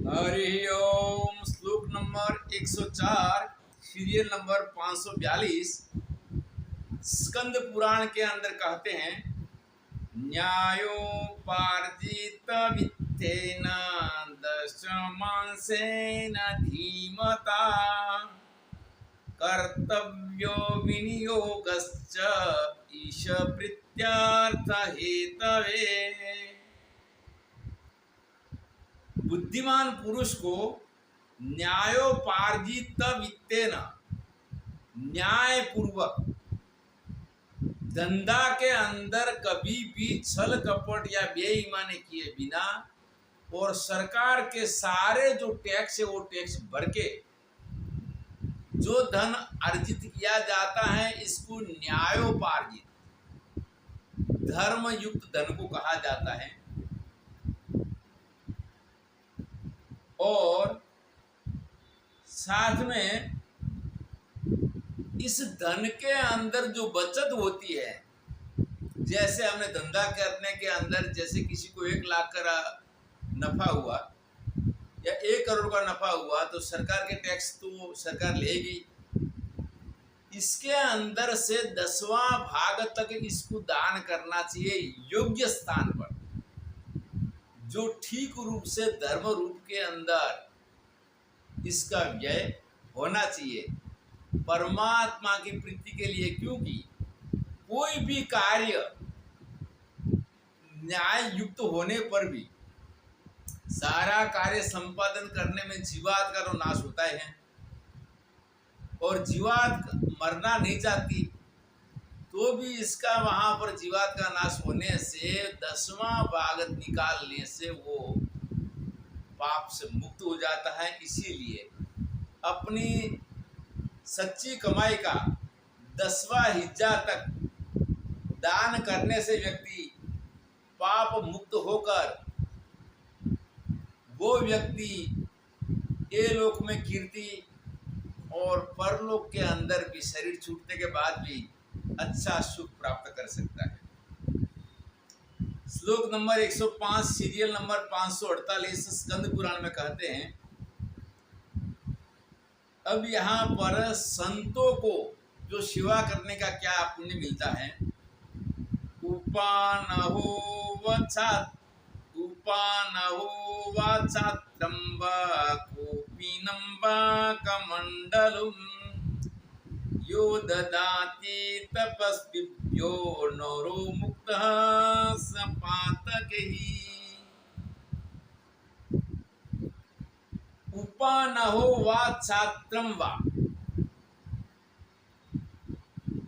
हरि ओम। श्लोक number 104, serial number 542। Skanda Purana के अंदर कहते हैं, न्यायोपार्जित वित्तेन दशमांसेन धीमता कर्तव्यो विनियोगश्च ईश प्रीत्यर्थ हेतवे। बुद्धिमान पुरुष को न्यायोपार्जित वित्तेन, न्याय पूर्वक धंधा के अंदर कभी भी छल कपट या बेईमानी किए बिना और सरकार के सारे जो टैक्स है वो टैक्स भर के जो धन अर्जित किया जाता है, इसको न्यायोपार्जित धर्म युक्त धन को कहा जाता है। और साथ में इस धन के अंदर जो बचत होती है, जैसे हमने धंधा करने के अंदर जैसे किसी को 1 लाख का नफा हुआ या 1 करोड़ का नफा हुआ तो सरकार के टैक्स तो सरकार लेगी। इसके अंदर से 10वां भाग तक इसको दान करना चाहिए योग्य स्थान पर, जो ठीक रूप से धर्म रूप के अंदर इसका व्यय होना चाहिए परमात्मा की प्रीति के लिए। क्योंकि कोई भी कार्य न्याय युक्त होने पर भी सारा कार्य संपादन करने में जीवात का तो नाश होता है, और जीवात मरना नहीं चाहती तो भी इसका वहां पर जीवात का नाश होने से 10वां भाग निकालने से वो पाप से मुक्त हो जाता है। इसीलिए अपनी सच्ची कमाई का 10वां हिस्सा तक दान करने से व्यक्ति पाप मुक्त होकर वो व्यक्ति ये लोक में कीर्ति और परलोक के अंदर भी शरीर छूटने के बाद भी अच्छा सुख प्राप्त कर सकता है। श्लोक number 105, serial number 548 Skanda Purana में कहते हैं, अब यहाँ पर संतों को जो सेवा करने का क्या पुण्य मिलता है। उपानहो वाचात्रम्बा कोपिनम्बा कमंडलुम यो ददाति तपस्विभ्यो नरो मुक्तः स पातकैः। उपानहो वा छात्रम वा।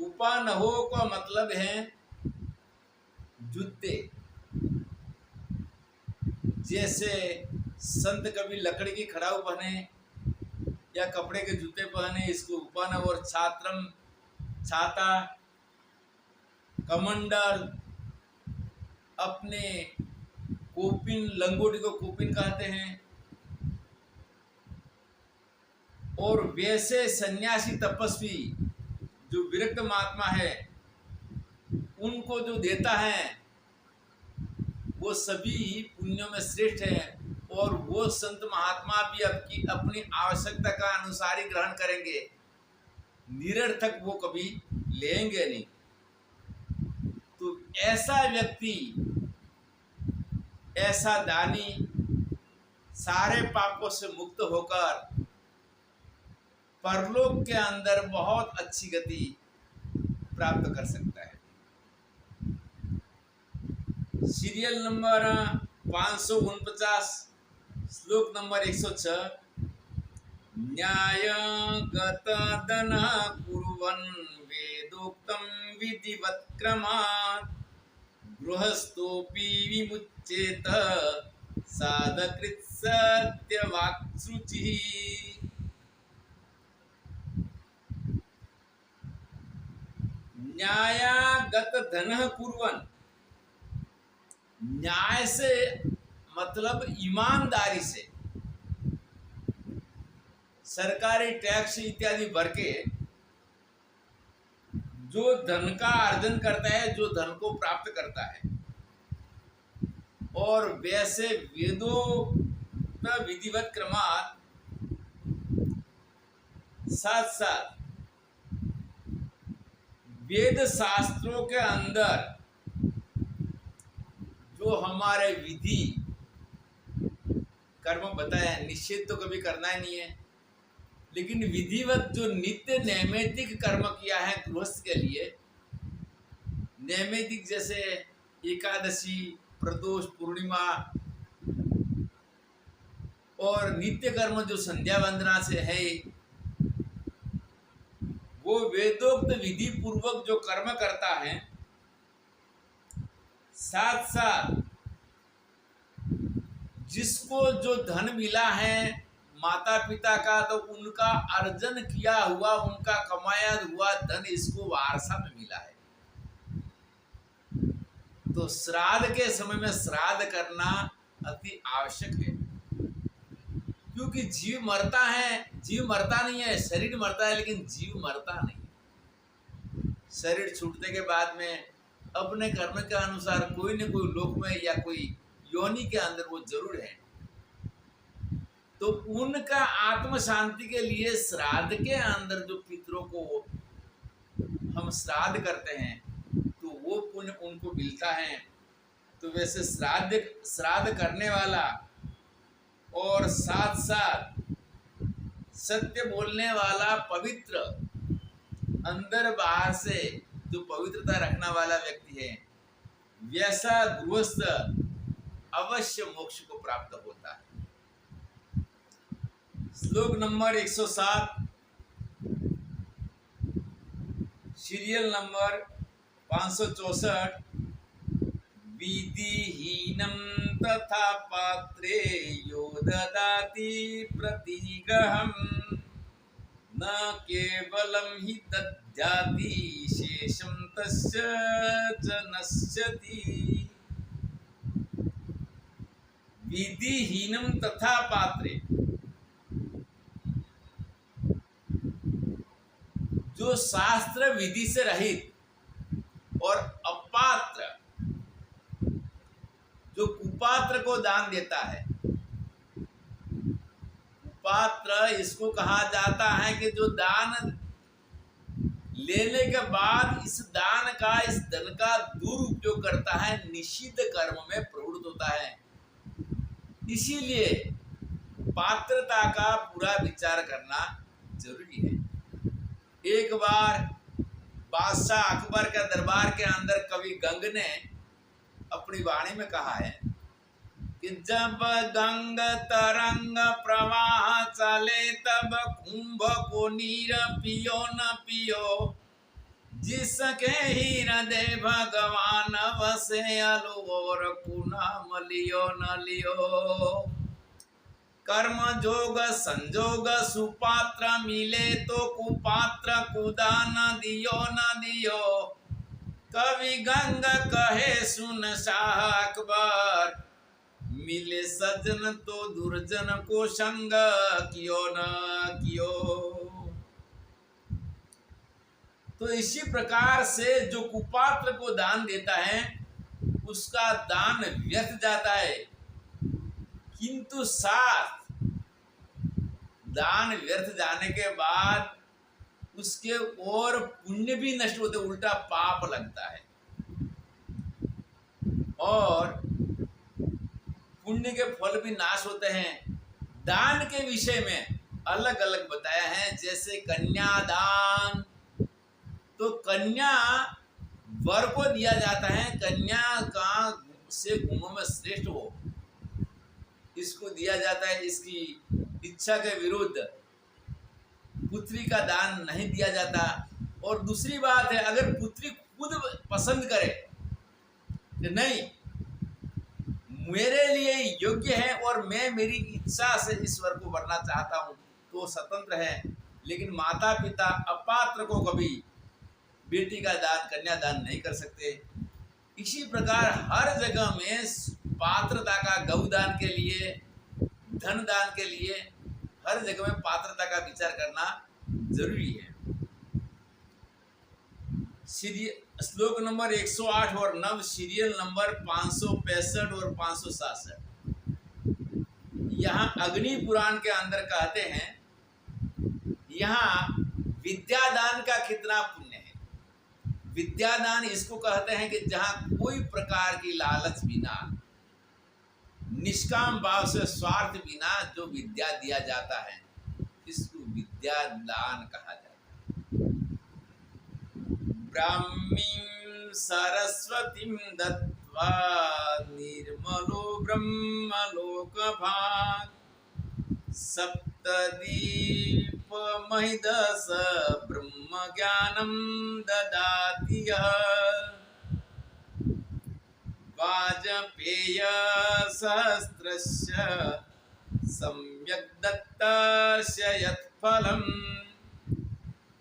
उपानहो का मतलब है जूते। जैसे संत कभी लकड़ी की खड़ाऊ पहने या कपड़े के जूते पहने, इसको उपानव। और छात्रम छाता, कमंडल, अपने कोपिन लंगोटी को कोपिन कहते हैं। और वैसे सन्यासी तपस्वी जो विरक्त महात्मा है उनको जो देता है वो सभी पुण्यों में श्रेष्ठ है। और वो संत महात्मा भी अपनी आवश्यकता का अनुसार ही ग्रहण करेंगे, निरर्थक वो कभी लेंगे नहीं। तो ऐसा व्यक्ति, ऐसा दानी सारे पापों से मुक्त होकर परलोक के अंदर बहुत अच्छी गति प्राप्त कर सकता है। सीरियल नंबर 549, श्लोक नंबर 106, न्यायगत धन कुर्वन् वेदोक्तं विधिवत् क्रमात् गृहस्थोऽपि विमुच्येत साधकृत् सत्यवाक् शुचिः। न्यायगत धन कुर्वन्, न्याय से मतलब ईमानदारी से सरकारी टैक्स इत्यादि भर के जो धन का अर्जन करता है, जो धन को प्राप्त करता है, और वैसे वेदों वेदोक्त विधिवत क्रमात् साथ साथ वेद शास्त्रों के अंदर जो हमारे विधि कर्म बताया, निश्चित तो कभी करना ही नहीं है, लेकिन विधिवत जो नित्य नैमित्तिक कर्म किया है गृहस्थ के लिए, नैमित्तिक जैसे एकादशी, प्रदोष, पूर्णिमा, और नित्य कर्म जो संध्या वंदना से है, वो वेदोक्त विधि पूर्वक जो कर्म करता है, साथ साथ जिसको जो धन मिला है माता पिता का, तो उनका अर्जन किया हुआ, उनका कमाया हुआ धन इसको वारसा में मिला है, तो श्राद्ध के समय में श्राद्ध करना अति आवश्यक है। क्योंकि जीव मरता है, जीव मरता नहीं है, शरीर मरता है, लेकिन जीव मरता नहीं। शरीर छूटने के बाद में अपने कर्म के अनुसार कोई न कोई लोक में या कोई योनि के अंदर वो जरूर है, तो उनका आत्म शांति के लिए श्राद्ध के अंदर जो पितरों को हम श्राद्ध करते हैं, तो वो पुण्य उनको मिलता है। तो वैसे श्राद्ध करने वाला और साथ साथ सत्य बोलने वाला, पवित्र अंदर बाहर से जो पवित्रता रखने वाला व्यक्ति है, वैसा गृहस्थ अवश्य मोक्ष को प्राप्त होता है। श्लोक नंबर 107, सीरियल नंबर 564। विधिहीनं तथा पात्रे यो ददाति प्रतिग्रहं, न केवलं हि दद्याति शेषं तस्य च नश्यति। विधिहीनं तथा पात्रे, जो शास्त्र विधि से रहित और अपात्र, जो कुपात्र को दान देता है। कुपात्र इसको कहा जाता है कि जो दान लेने के बाद इस दान का, इस धन का दुरुपयोग करता है, निषिद्ध कर्म में प्रवृत्त होता है। इसीलिए पात्रता का पूरा विचार करना जरूरी है। एक बार बादशाह अकबर के दरबार के अंदर कवि गंग ने अपनी वाणी में कहा है कि जब गंग तरंग प्रवाह चले, तब कुंभ को नीर पियो न पियो, जिसके हृदय भगवान बसे, अलो और कुनाम लियो न लियो। कर्म जोग संजोग सुपात्र मिले, तो कुपात्र कुदान दियो न दियो। कवि गंग कहे सुन शाह अकबर, मिले सज्जन तो दुर्जन को संग कियो न कियो। तो इसी प्रकार से जो कुपात्र को दान देता है, उसका दान व्यर्थ जाता है, किंतु साथ दान व्यर्थ जाने के बाद उसके और पुण्य भी नष्ट होते, उल्टा पाप लगता है। और पुण्य के फल भी नाश होते हैं। दान के विषय में अलग अलग बताया है, जैसे कन्यादान, तो कन्या वर को दिया जाता है, कन्या का से गुणों में श्रेष्ठ हो, इसको दिया जाता है। इसकी इच्छा के विरुद्ध पुत्री का दान नहीं दिया जाता। और दूसरी बात है, अगर पुत्री खुद पसंद करे कि नहीं मेरे लिए योग्य है और मैं मेरी इच्छा से इस वर को वरना चाहता हूँ, तो स्वतंत्र है। लेकिन माता पिता अपात्र को कभी बेटी का दान, कन्यादान नहीं कर सकते। इसी प्रकार हर जगह में पात्रता का, गौदान के लिए, धन दान के लिए, हर जगह में पात्रता का विचार करना जरूरी है। श्लोक नंबर 108 और नव सीरियल नंबर 565 और 567। यहाँ अग्नि पुराण के अंदर कहते हैं, यहाँ विद्यादान का कितना पुण्य है। विद्यादान इसको कहते हैं कि जहाँ कोई प्रकार की लालच बिना, निष्काम भाव से, स्वार्थ बिना जो विद्या दिया जाता है, इसको विद्यादान कहा जाता है। ब्राह्मीं सरस्वतीं दत्त्वा निर्मलो ब्रह्मलोकभाग् सप्तदीपमहिदस ब्रह्मज्ञानं ददाति यः। वाजपेय सहस्रस्य सम्यक् दत्तस्य यत्फलं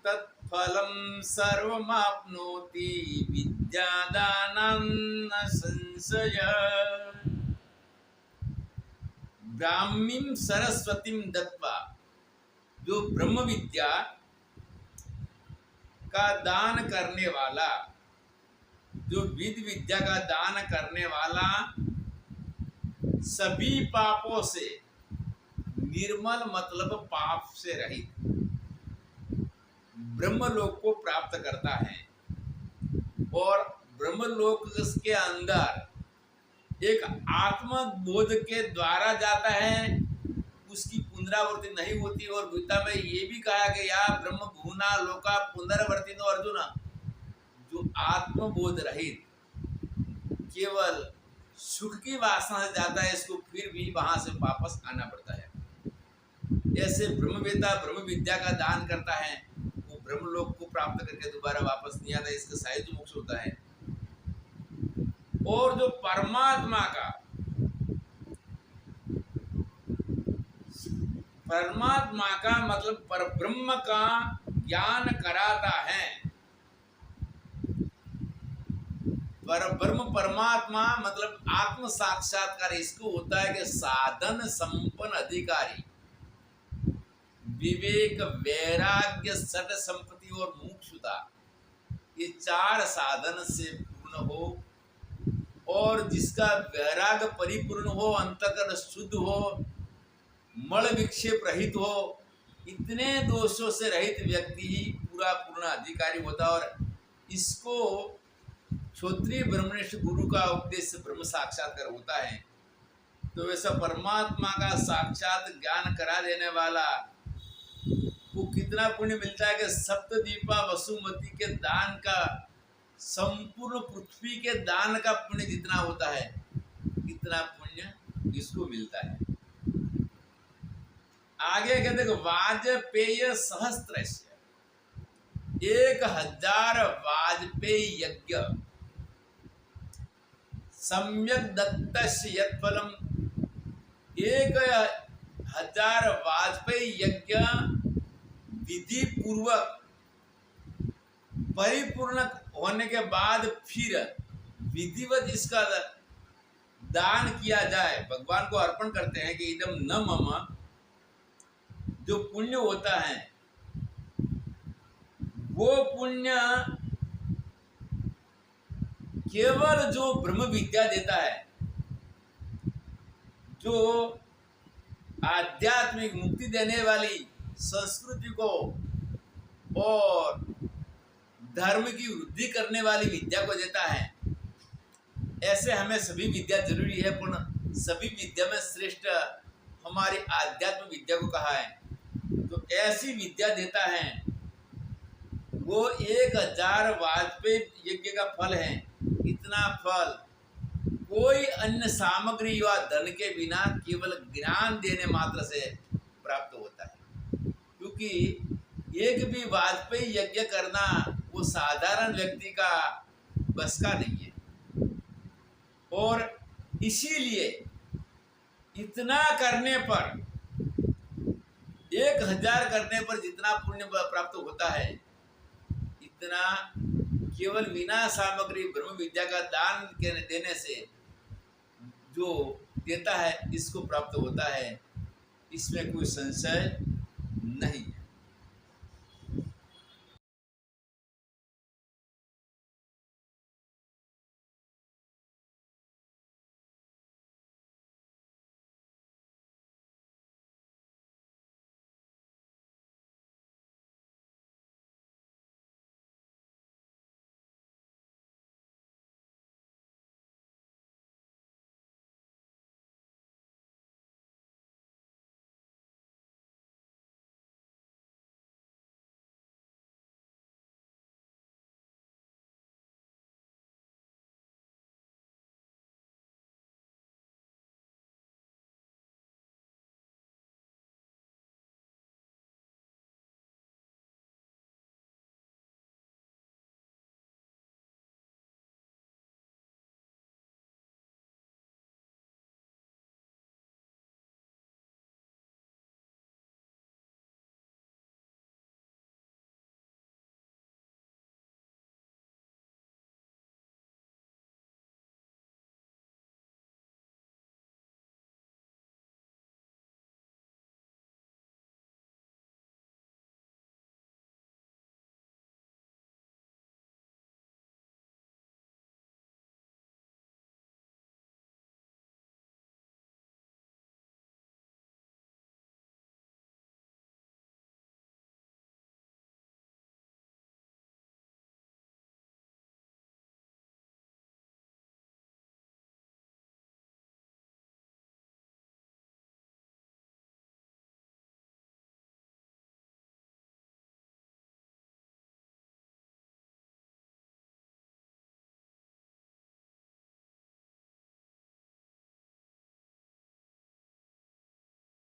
तत्फलं सर्वमाप्नोति विद्यादानं न संशयः। ब्राह्मीं सरस्वतीं दत्त्वा, जो ब्रह्म विद्या का दान करने वाला, जो विद विद्या का दान करने वाला सभी पापों से निर्मल, मतलब पाप से रहित, ब्रह्मलोक को प्राप्त करता है। और ब्रह्मलोक के अंदर एक आत्मबोध के द्वारा जाता है, उसकी पुनरावृत्ति नहीं होती। और गीता में ये भी कहा गया, ब्रह्म भूना लोका पुनरावर्तिनो अर्जुन, जो आत्मबोध रहित केवल सुख की वासना से जाता है, इसको फिर भी वहां से वापस आना पड़ता है। ऐसे ब्रह्मवेत्ता ब्रह्म विद्या का दान करता है, वो ब्रह्मलोक को प्राप्त करके दोबारा वापस नहीं आता, इसका साहित्य मोक्ष होता है। और जो परमात्मा का मतलब परब्रह्म का ज्ञान कराता है। परब्रह्म परमात्मा मतलब आत्म साक्षात्कार इसको होता है कि साधन संपन्न अधिकारी, विवेक, वैराग्य, सत संपत्ति और मुमुक्षुता, ये चार साधन से पूर्ण हो, और जिसका वैराग्य परिपूर्ण हो, अंतःकरण शुद्ध हो, मल विक्षेप रहित हो, इतने दोषों से रहित व्यक्ति ही पूरा पूर्ण अधिकारी होता है। और इसको क्षत्रिय ब्रह्मनिष्ठ गुरु का उपदेश ब्रह्म साक्षात्कार होता है। तो वैसा परमात्मा का साक्षात ज्ञान करा देने वाला को कितना पुण्य मिलता है कि सप्तदीपा वसुमती के दान का, संपूर्ण पृथ्वी के दान का पुण्य जितना होता है, इतना पुण्य इसको मिलता है। आगे कहते हैं वाजपेय सहस्त्रस्य, 1000 वाजपेयी यज्ञ, सम्यक दत्तस्य यत्फलम, 1000 वाजपेयी यज्ञ विधि पूर्वक परिपूर्ण होने के बाद फिर विधिवत इसका दान किया जाए, भगवान को अर्पण करते हैं कि इदम न मम, जो पुण्य होता है वो पुण्य केवल जो ब्रह्म विद्या देता है, जो आध्यात्मिक मुक्ति देने वाली संस्कृति को और धर्म की वृद्धि करने वाली विद्या को देता है। ऐसे हमें सभी विद्या जरूरी है, पर सभी विद्या में श्रेष्ठ हमारी आध्यात्म विद्या को कहा है। तो ऐसी विद्या देता है, वो 1000 वाजपेयी यज्ञ का फल है। इतना फल कोई अन्य सामग्री या धन के बिना केवल ज्ञान देने मात्र से प्राप्त होता है। क्योंकि एक भी वाजपेयी यज्ञ करना वो साधारण व्यक्ति का बस का नहीं है। और इसीलिए इतना करने पर, 1000 करने पर जितना पुण्य प्राप्त होता है, इतना केवल बिना सामग्री ब्रह्म विद्या का दान देने से जो देता है, इसको प्राप्त होता है। इसमें कोई संशय नहीं है।